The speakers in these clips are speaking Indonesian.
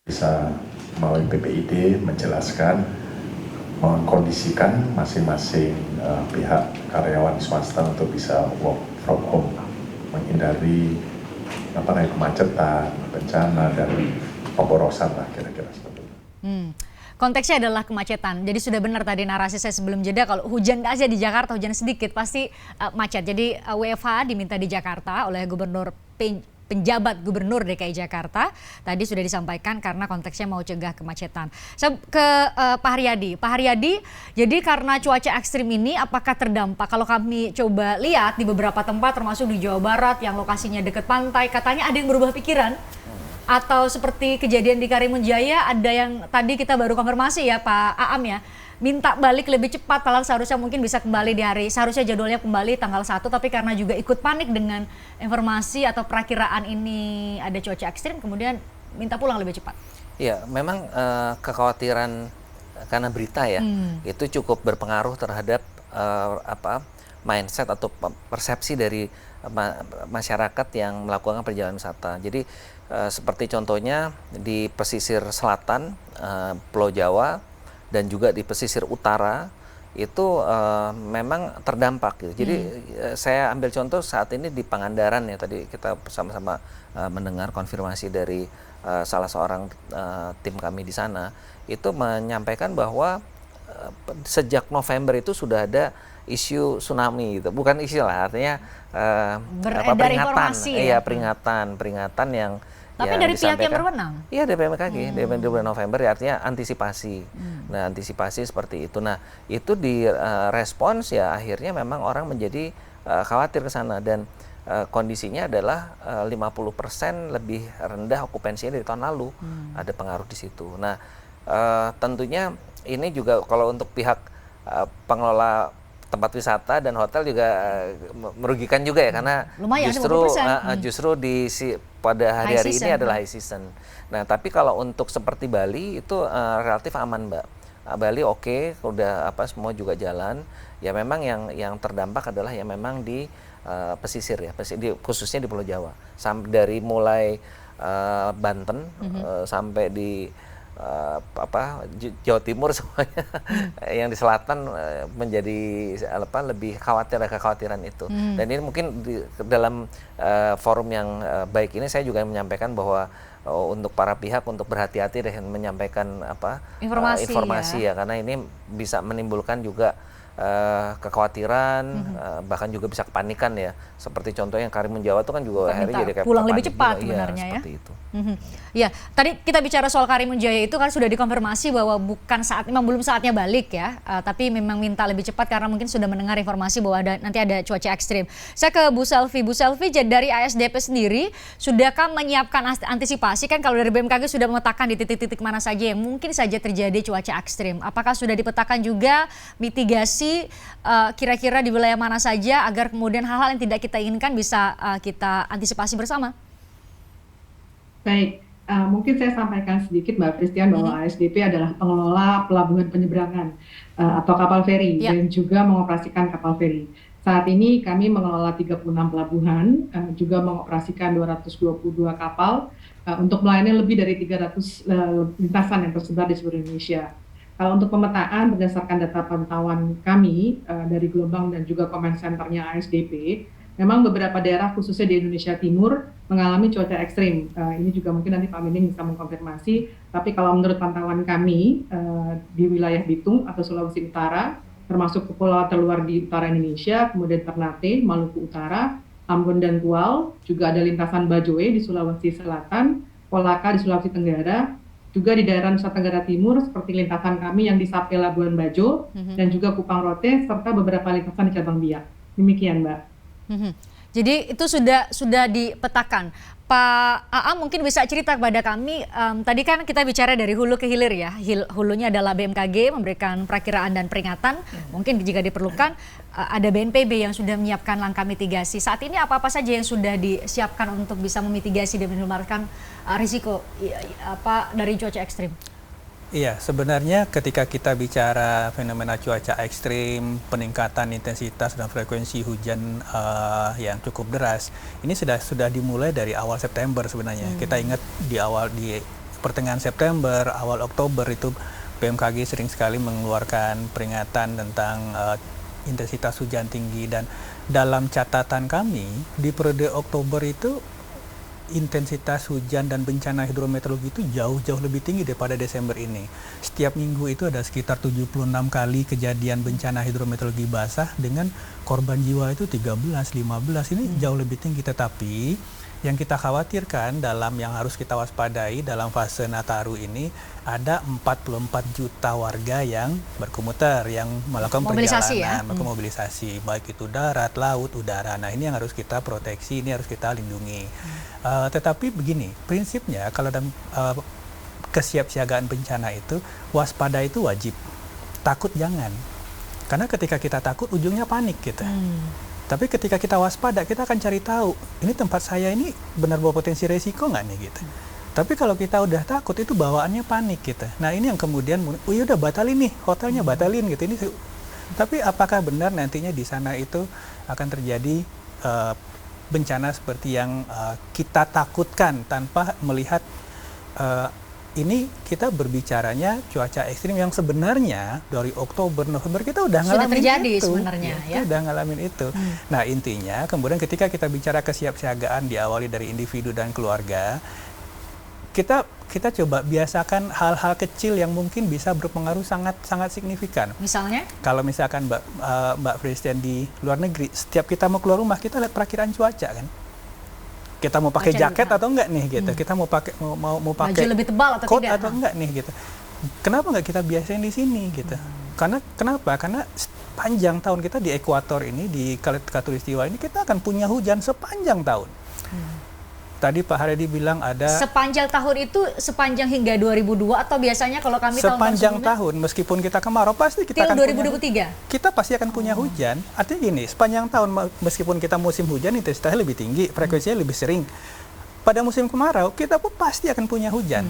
bisa melalui PPID menjelaskan, mengkondisikan masing-masing pihak karyawan swasta untuk bisa work from home, menghindari kemacetan, bencana, dan pemborosan lah kira-kira seperti itu. Konteksnya adalah kemacetan. Jadi sudah benar tadi narasi saya sebelum jeda, kalau hujan aja di Jakarta, hujan sedikit pasti macet. Jadi WFH diminta di Jakarta oleh penjabat Gubernur DKI Jakarta. Tadi sudah disampaikan karena konteksnya mau cegah kemacetan. Saya ke Pak Haryadi. Pak Haryadi, jadi karena cuaca ekstrim ini apakah terdampak? Kalau kami coba lihat di beberapa tempat termasuk di Jawa Barat yang lokasinya dekat pantai, katanya ada yang berubah pikiran. Atau seperti kejadian di Karimun Jaya, ada yang tadi kita baru konfirmasi ya Pak Aam ya, minta balik lebih cepat, padahal seharusnya mungkin bisa kembali di hari, seharusnya jadwalnya kembali tanggal 1, tapi karena juga ikut panik dengan informasi atau perakiraan ini ada cuaca ekstrim, kemudian minta pulang lebih cepat. Ya, memang kekhawatiran karena berita ya, itu cukup berpengaruh terhadap mindset atau persepsi dari masyarakat yang melakukan perjalanan wisata. Jadi seperti contohnya di pesisir selatan Pulau Jawa dan juga di pesisir utara itu memang terdampak gitu. Jadi saya ambil contoh saat ini di Pangandaran ya, tadi kita sama-sama mendengar konfirmasi dari salah seorang tim kami di sana, itu menyampaikan bahwa sejak November itu sudah ada isu tsunami gitu. Bukan isu lah, artinya peringatan ya, peringatan yang tapi dari pihak yang berwenang? Iya, dari BMKG, dari bulan November ya, artinya antisipasi. Nah, antisipasi seperti itu. Nah, itu di respons ya akhirnya memang orang menjadi khawatir ke sana, dan kondisinya adalah 50% lebih rendah okupansinya dari tahun lalu. Ada pengaruh di situ. Nah, tentunya ini juga kalau untuk pihak pengelola tempat wisata dan hotel juga merugikan juga ya, karena lumayan, justru pada hari-hari ini adalah high season. Nah, tapi kalau untuk seperti Bali itu relatif aman, Mbak. Bali oke, udah semua juga jalan. Ya memang yang terdampak adalah yang memang di pesisir ya, khususnya di Pulau Jawa. Dari mulai Banten sampai di Jawa Timur semuanya, yang di selatan menjadi lebih khawatir, ada kekhawatiran itu. Dan ini mungkin dalam forum yang baik ini saya juga menyampaikan bahwa untuk para pihak untuk berhati-hati dengan menyampaikan informasi ya, karena ini bisa menimbulkan juga kekhawatiran, bahkan juga bisa kepanikan ya. Seperti contohnya Karimun Jawa itu kan juga akhirnya jadi kayak pulang lebih cepat sebenarnya ya. Seperti itu. Ya, tadi kita bicara soal Karimun Jaya itu kan sudah dikonfirmasi bahwa bukan memang belum saatnya balik ya, tapi memang minta lebih cepat karena mungkin sudah mendengar informasi bahwa nanti ada cuaca ekstrim. Saya ke Bu Selvi. Bu Selvi, dari ASDP sendiri sudahkah menyiapkan antisipasi, kan kalau dari BMKG sudah memetakan di titik-titik mana saja yang mungkin saja terjadi cuaca ekstrim. Apakah sudah dipetakan juga mitigasi kira-kira di wilayah mana saja agar kemudian hal-hal yang tidak kita inginkan bisa kita antisipasi bersama? Baik, mungkin saya sampaikan sedikit Mbak Christian bahwa ASDP adalah pengelola pelabuhan penyeberangan atau kapal feri dan juga mengoperasikan kapal feri. Saat ini kami mengelola 36 pelabuhan, juga mengoperasikan 222 kapal untuk melayani lebih dari 300 lintasan yang tersebar di seluruh Indonesia. Kalau untuk pemetaan berdasarkan data pantauan kami dari Gelombang dan juga Command Center-nya ASDP, memang beberapa daerah khususnya di Indonesia Timur mengalami cuaca ekstrim. Ini juga mungkin nanti Pak Mining bisa mengkonfirmasi, tapi kalau menurut pantauan kami di wilayah Bitung atau Sulawesi Utara, termasuk kepulauan terluar di utara Indonesia, kemudian Ternate, Maluku Utara, Ambon dan Tual, juga ada lintasan Bajoe di Sulawesi Selatan, Kolaka di Sulawesi Tenggara, juga di daerah Nusa Tenggara Timur seperti lintasan kami yang di Sape Labuan Bajo dan juga Kupang Rote, serta beberapa lintasan di Cabang Biak. Demikian, Mbak. Jadi itu sudah dipetakan. Pak Aam mungkin bisa cerita kepada kami, tadi kan kita bicara dari hulu ke hilir ya, hulunya adalah BMKG memberikan perakiraan dan peringatan, mungkin jika diperlukan ada BNPB yang sudah menyiapkan langkah mitigasi. Saat ini apa-apa saja yang sudah disiapkan untuk bisa memitigasi dan minimalkan risiko dari cuaca ekstrim? Iya, sebenarnya ketika kita bicara fenomena cuaca ekstrim, peningkatan intensitas dan frekuensi hujan yang cukup deras, ini sudah dimulai dari awal September sebenarnya. Kita ingat di pertengahan September, awal Oktober itu BMKG sering sekali mengeluarkan peringatan tentang intensitas hujan tinggi, dan dalam catatan kami di periode Oktober itu intensitas hujan dan bencana hidrometeorologi itu jauh-jauh lebih tinggi daripada Desember ini. Setiap minggu itu ada sekitar 76 kali kejadian bencana hidrometeorologi basah dengan korban jiwa itu 13, 15. Ini jauh lebih tinggi, tetapi yang kita khawatirkan dalam yang harus kita waspadai dalam fase Nataru ini ada 44 juta warga yang berkomuter, yang melakukan Mobilisasi, perjalanan, ya? melakukan mobilisasi, baik itu darat, laut, udara. Nah, ini yang harus kita proteksi, ini harus kita lindungi. Tetapi begini, prinsipnya kalau dalam kesiapsiagaan bencana itu, waspada itu wajib, takut jangan. Karena ketika kita takut, ujungnya panik kita. Tapi ketika kita waspada, kita akan cari tahu, ini tempat saya ini benar berpotensi resiko nggak nih gitu. Tapi kalau kita udah takut, itu bawaannya panik gitu. Nah, ini yang kemudian, oh ya udah batalin nih, hotelnya batalin gitu. Tapi apakah benar nantinya di sana itu akan terjadi bencana seperti yang kita takutkan tanpa melihat ini kita berbicaranya cuaca ekstrim yang sebenarnya dari Oktober, November kita udah ngalamin sudah terjadi itu. sebenarnya, ya. Udah ngalamin itu. Nah, intinya kemudian ketika kita bicara kesiapsiagaan diawali dari individu dan keluarga, kita coba biasakan hal-hal kecil yang mungkin bisa berpengaruh sangat signifikan. Misalnya? Kalau misalkan Mbak Christian di luar negeri, setiap kita mau keluar rumah kita lihat perakiraan cuaca kan. Kita mau pakai jaket atau enggak nih gitu. Kita mau pakai mau pakai baju lebih tebal atau coat tidak atau enggak nih gitu. Kenapa enggak kita biasain di sini gitu? Kenapa? Karena panjang tahun kita di ekuator ini, di khatulistiwa ini kita akan punya hujan sepanjang tahun. Tadi Pak Haryadi bilang ada sepanjang tahun itu sepanjang hingga 2002 atau biasanya kalau kami sepanjang tahun tahun meskipun kita kemarau pasti kita till akan 2023. Kita pasti akan punya hujan. Artinya gini, sepanjang tahun meskipun kita musim hujan intensitasnya lebih tinggi, frekuensinya lebih sering. Pada musim kemarau kita pun pasti akan punya hujan.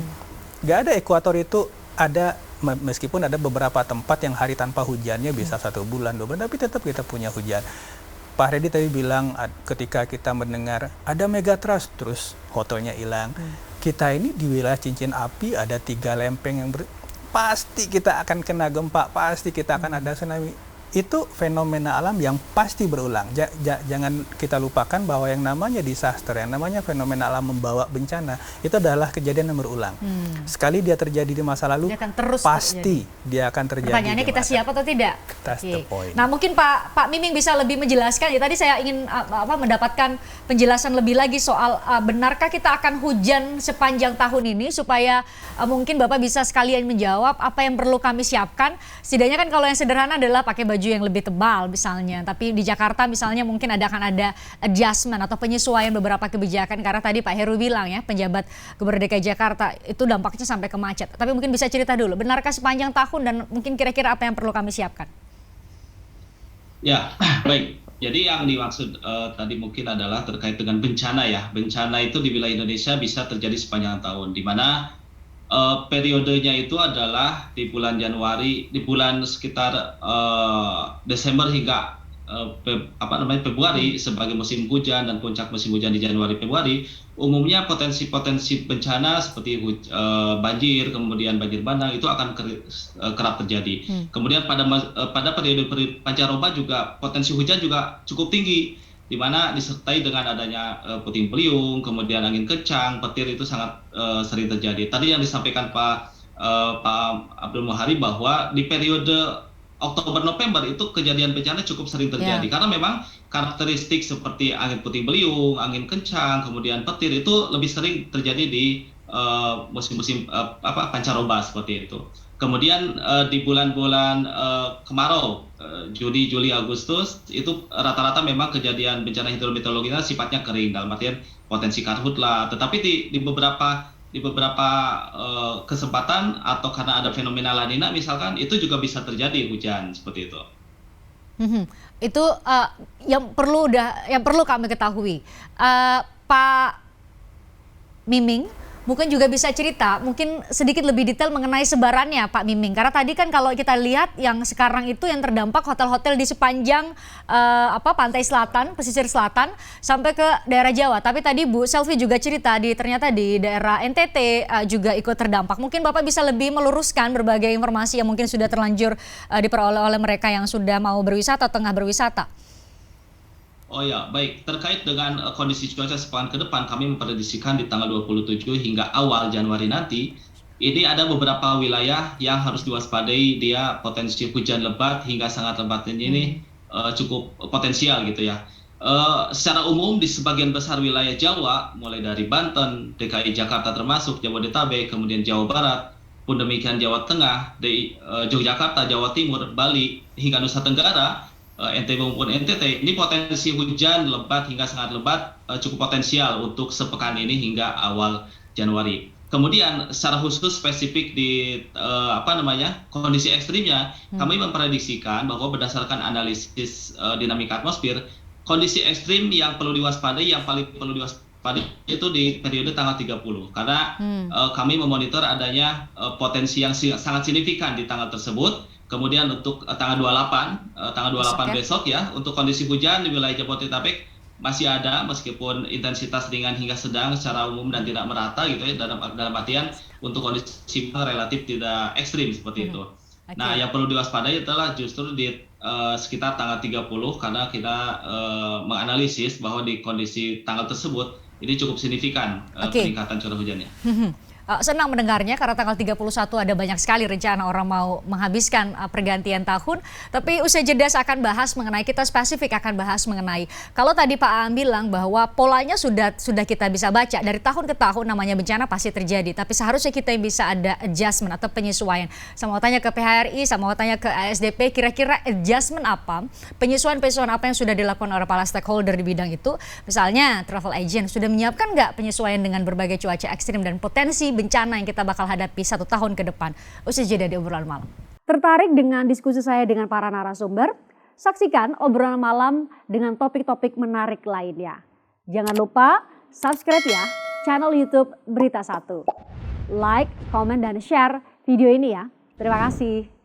Gak ada ekuator itu ada, meskipun ada beberapa tempat yang hari tanpa hujannya bisa 1 bulan, 2 bulan, tapi tetap kita punya hujan. Pak Haryadi tadi bilang ketika kita mendengar ada megatrust terus hotelnya hilang. Kita ini di wilayah cincin api ada 3 lempeng yang pasti kita akan kena gempa, pasti kita akan ada tsunami. Itu fenomena alam yang pasti berulang. Jangan kita lupakan bahwa yang namanya disaster, yang namanya fenomena alam membawa bencana, itu adalah kejadian yang berulang. Sekali dia terjadi di masa lalu, dia akan terus pasti dia akan terjadi. Pertanyaannya kita siap atau tidak? That's the point. Nah, mungkin Pak Miming bisa lebih menjelaskan. Ya, tadi saya ingin mendapatkan penjelasan lebih lagi soal benarkah kita akan hujan sepanjang tahun ini, supaya mungkin Bapak bisa sekalian menjawab apa yang perlu kami siapkan. Setidaknya kan kalau yang sederhana adalah pakai baju yang lebih tebal misalnya. Tapi di Jakarta misalnya mungkin akan ada adjustment atau penyesuaian beberapa kebijakan, karena tadi Pak Heru bilang ya, penjabat Gubernur DKI Jakarta itu dampaknya sampai ke macet. Tapi mungkin bisa cerita dulu, benarkah sepanjang tahun dan mungkin kira-kira apa yang perlu kami siapkan? Ya, baik. Jadi yang dimaksud tadi mungkin adalah terkait dengan bencana ya. Bencana itu di wilayah Indonesia bisa terjadi sepanjang tahun, di mana periodenya itu adalah di bulan Januari, di bulan sekitar Desember hingga Februari sebagai musim hujan, dan puncak musim hujan di Januari Februari. Umumnya potensi bencana seperti banjir, kemudian banjir bandang itu akan kerap terjadi. Kemudian pada periode pancaroba juga potensi hujan juga cukup tinggi, di mana disertai dengan adanya puting beliung, kemudian angin kencang, petir itu sangat sering terjadi. Tadi yang disampaikan Pak Abdul Muhari bahwa di periode Oktober-November itu kejadian bencana cukup sering terjadi, karena memang karakteristik seperti angin puting beliung, angin kencang, kemudian petir itu lebih sering terjadi di musim-musim pancaroba seperti itu. Kemudian di bulan-bulan kemarau, Juni, Juli, Agustus itu rata-rata memang kejadian bencana hidrometeorologinya sifatnya kering, dalam artian potensi karhutla. Tetapi di beberapa kesempatan atau karena ada fenomena La Nina misalkan, itu juga bisa terjadi hujan seperti itu. Itu yang perlu kami ketahui. Pak Miming, Mungkin juga bisa cerita, mungkin sedikit lebih detail mengenai sebarannya Pak Miming. Karena tadi kan kalau kita lihat yang sekarang itu yang terdampak hotel-hotel di sepanjang pantai selatan, pesisir selatan sampai ke daerah Jawa. Tapi tadi Bu Selvi juga cerita ternyata di daerah NTT juga ikut terdampak. Mungkin Bapak bisa lebih meluruskan berbagai informasi yang mungkin sudah terlanjur diperoleh oleh mereka yang sudah mau berwisata, tengah berwisata. Oh ya, baik. Terkait dengan kondisi cuaca sepekan ke depan, kami memprediksikan di tanggal 27 hingga awal Januari nanti, ini ada beberapa wilayah yang harus diwaspadai, dia potensi hujan lebat hingga sangat lebat ini cukup potensial gitu ya. Secara umum di sebagian besar wilayah Jawa, mulai dari Banten, DKI Jakarta termasuk, Jabodetabek, kemudian Jawa Barat, pun demikian Jawa Tengah, Yogyakarta, Jawa Timur, Bali, hingga Nusa Tenggara, NTB maupun NTT, ini potensi hujan lebat hingga sangat lebat cukup potensial untuk sepekan ini hingga awal Januari. Kemudian secara khusus spesifik di kondisi ekstrimnya, kami memprediksikan bahwa berdasarkan analisis dinamika atmosfer, kondisi ekstrim yang perlu diwaspadai, yang paling perlu diwaspadai itu di periode tanggal 30. Karena kami memonitor adanya potensi yang sangat signifikan di tanggal tersebut. Kemudian untuk tanggal 28 besok ya, untuk kondisi hujan di wilayah Jabodetabek masih ada meskipun intensitas ringan hingga sedang secara umum dan tidak merata gitu ya, dalam artian untuk kondisi relatif tidak ekstrim seperti itu. Okay. Nah, yang perlu diwaspadai adalah justru di sekitar tanggal 30 karena kita menganalisis bahwa di kondisi tanggal tersebut ini cukup signifikan peningkatan curah hujannya. Senang mendengarnya karena tanggal 31 ada banyak sekali rencana orang mau menghabiskan pergantian tahun. Tapi usai jeda akan bahas mengenai, kita spesifik akan bahas mengenai, kalau tadi Pak Aam bilang bahwa polanya sudah kita bisa baca dari tahun ke tahun, namanya bencana pasti terjadi. Tapi seharusnya kita yang bisa ada adjustment atau penyesuaian. Sama mau tanya ke PHRI, sama mau tanya ke ASDP, kira-kira adjustment apa, penyesuaian apa yang sudah dilakukan oleh para stakeholder di bidang itu. Misalnya travel agent sudah menyiapkan nggak penyesuaian dengan berbagai cuaca ekstrim dan potensi bencana yang kita bakal hadapi 1 tahun ke depan. Usai jeda di obrolan malam. Tertarik dengan diskusi saya dengan para narasumber? Saksikan obrolan malam dengan topik-topik menarik lainnya. Jangan lupa subscribe ya channel YouTube Berita 1. Like, komen, dan share video ini ya. Terima kasih.